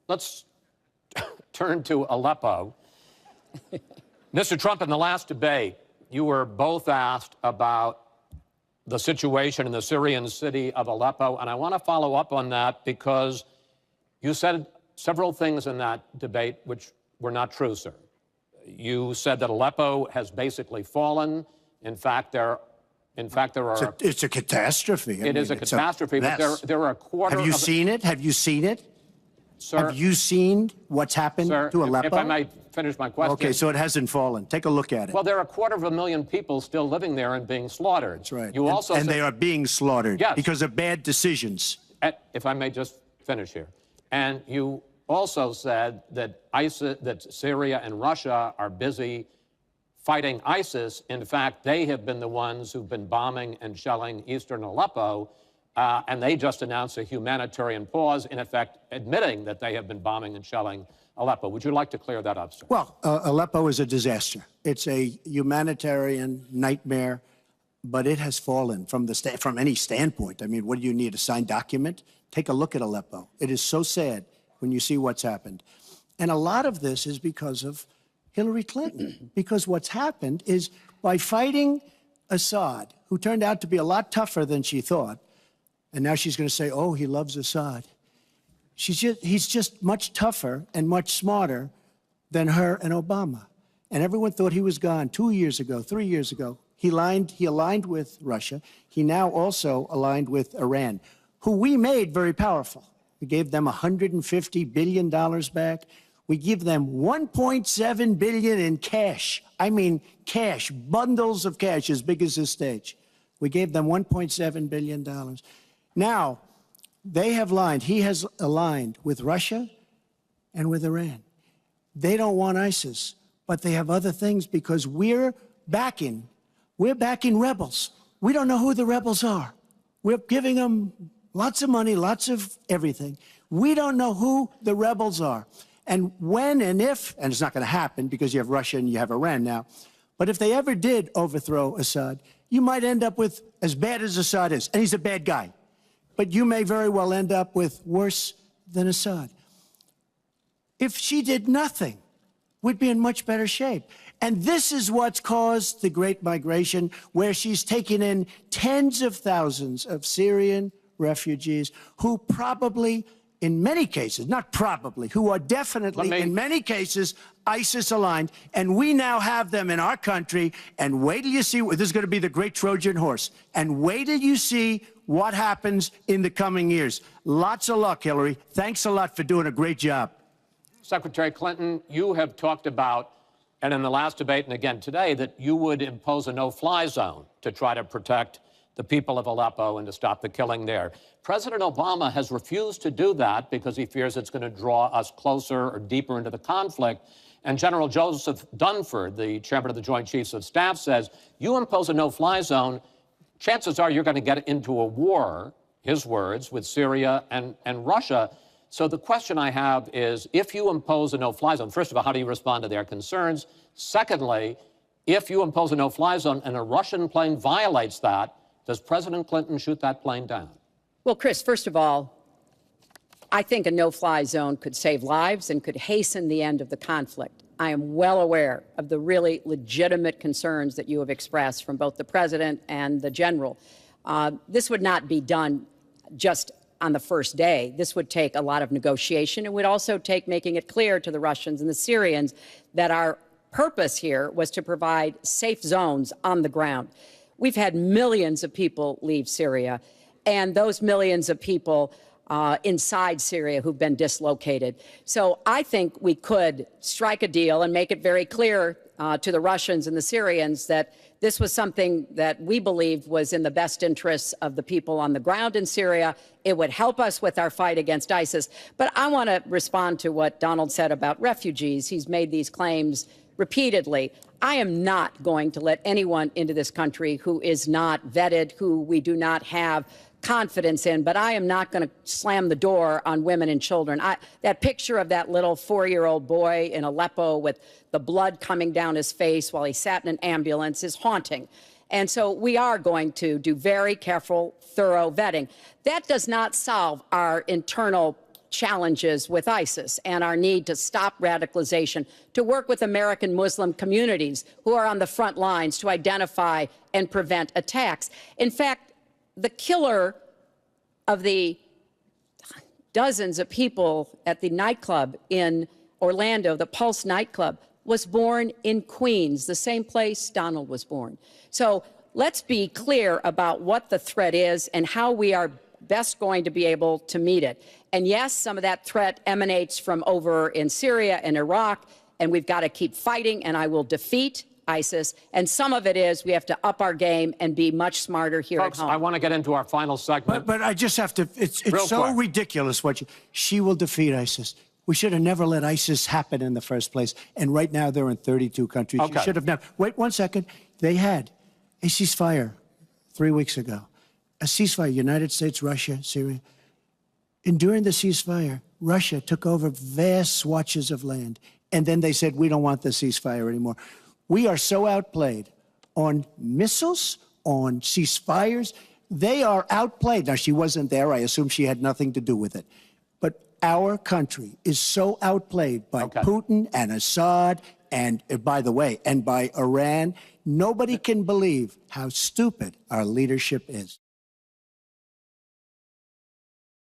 let's turn to Aleppo. Mr. Trump, in the last debate, you were both asked about the situation in the Syrian city of Aleppo, and I want to follow up on that because you said several things in that debate which were not true, sir. You said that Aleppo has basically fallen. In fact, there are... It's a catastrophe. It is a catastrophe, but there are a quarter of... Have you seen it? Have you seen it? Sir, have you seen what's happened to Aleppo? If I might finish my question. Okay, so it hasn't fallen. Take a look at it. Well, there are 250,000 people still living there and being slaughtered. That's right. You also and they are being slaughtered because of bad decisions. If I may just finish here. And you also said that that Syria and Russia are busy fighting ISIS. In fact, they have been the ones who've been bombing and shelling eastern Aleppo, and they just announced a humanitarian pause, in effect admitting that they have been bombing and shelling Aleppo. Would you like to clear that up, sir? Well, Aleppo is a disaster. It's a humanitarian nightmare, but it has fallen from any standpoint. I mean, what do you need, a signed document? Take a look at Aleppo. It is so sad when you see what's happened. And a lot of this is because of Hillary Clinton, because what's happened is by fighting Assad, who turned out to be a lot tougher than she thought, and now she's going to say, oh, he loves Assad. He's just much tougher and much smarter than her and Obama. And everyone thought he was gone 2 years ago, 3 years ago. He aligned with Russia. He now also aligned with Iran, who we made very powerful. We gave them $150 billion back. We give them $1.7 billion in cash. I mean cash, bundles of cash as big as this stage. We gave them $1.7 billion. Now, they have aligned. He has aligned with Russia and with Iran. They don't want ISIS, but they have other things because we're backing rebels. We don't know who the rebels are. We're giving them lots of money, lots of everything. We don't know who the rebels are. And when and if, and it's not going to happen because you have Russia and you have Iran now, but if they ever did overthrow Assad, you might end up with as bad as Assad is, and he's a bad guy. But you may very well end up with worse than Assad. If she did nothing, we'd be in much better shape. And this is what's caused the Great Migration, where she's taken in tens of thousands of Syrian refugees who probably, in many cases, not probably, who are definitely, in many cases, ISIS aligned, and we now have them in our country, and wait till you see, this is going to be the great Trojan horse, and wait till you see what happens in the coming years. Lots of luck, Hillary. Thanks a lot for doing a great job. Secretary Clinton, you have talked about, and in the last debate and again today, that you would impose a no-fly zone to try to protect the people of Aleppo and to stop the killing there. President Obama has refused to do that because he fears it's going to draw us closer or deeper into the conflict. And General Joseph Dunford, the chairman of the Joint Chiefs of Staff, says, you impose a no-fly zone, chances are you're going to get into a war, his words, with Syria and Russia. So the question I have is, if you impose a no-fly zone, first of all, how do you respond to their concerns? Secondly, if you impose a no-fly zone and a Russian plane violates that, does President Clinton shoot that plane down? Well, Chris, first of all, I think a no-fly zone could save lives and could hasten the end of the conflict. I am well aware of the really legitimate concerns that you have expressed from both the president and the general. This would not be done just on the first day. This would take a lot of negotiation. It would also take making it clear to the Russians and the Syrians that our purpose here was to provide safe zones on the ground. We've had millions of people leave Syria, and those millions of people inside Syria who've been dislocated. So I think we could strike a deal and make it very clear to the Russians and the Syrians that this was something that we believed was in the best interests of the people on the ground in Syria. It would help us with our fight against ISIS. But I want to respond to what Donald said about refugees. He's made these claims repeatedly. I am not going to let anyone into this country who is not vetted, who we do not have confidence in, but I am not going to slam the door on women and children. That picture of that little 4-year-old boy in Aleppo with the blood coming down his face while he sat in an ambulance is haunting. And so we are going to do very careful, thorough vetting. That does not solve our internal challenges with ISIS and our need to stop radicalization, to work with American Muslim communities who are on the front lines to identify and prevent attacks. In fact, the killer of the dozens of people at the nightclub in Orlando, the Pulse nightclub, was born in Queens, the same place Donald was born. So let's be clear about what the threat is and how we are best going to be able to meet it. And yes, some of that threat emanates from over in Syria and Iraq, and we've got to keep fighting, and I will defeat ISIS. And some of it is we have to up our game and be much smarter here Folks, at home. I want to get into our final segment. But I just have to, it's Real so quick. ridiculous she will defeat ISIS. We should have never let ISIS happen in the first place. And right now they're in 32 countries. Okay. You should have never. Wait 1 second. They had a ceasefire 3 weeks ago. A ceasefire, United States, Russia, Syria. And during the ceasefire, Russia took over vast swatches of land. And then they said, we don't want the ceasefire anymore. We are so outplayed on missiles, on ceasefires. They are outplayed. Now, she wasn't there. I assume she had nothing to do with it. But our country is so outplayed by Putin and Assad and, by the way, and by Iran. Nobody can believe how stupid our leadership is.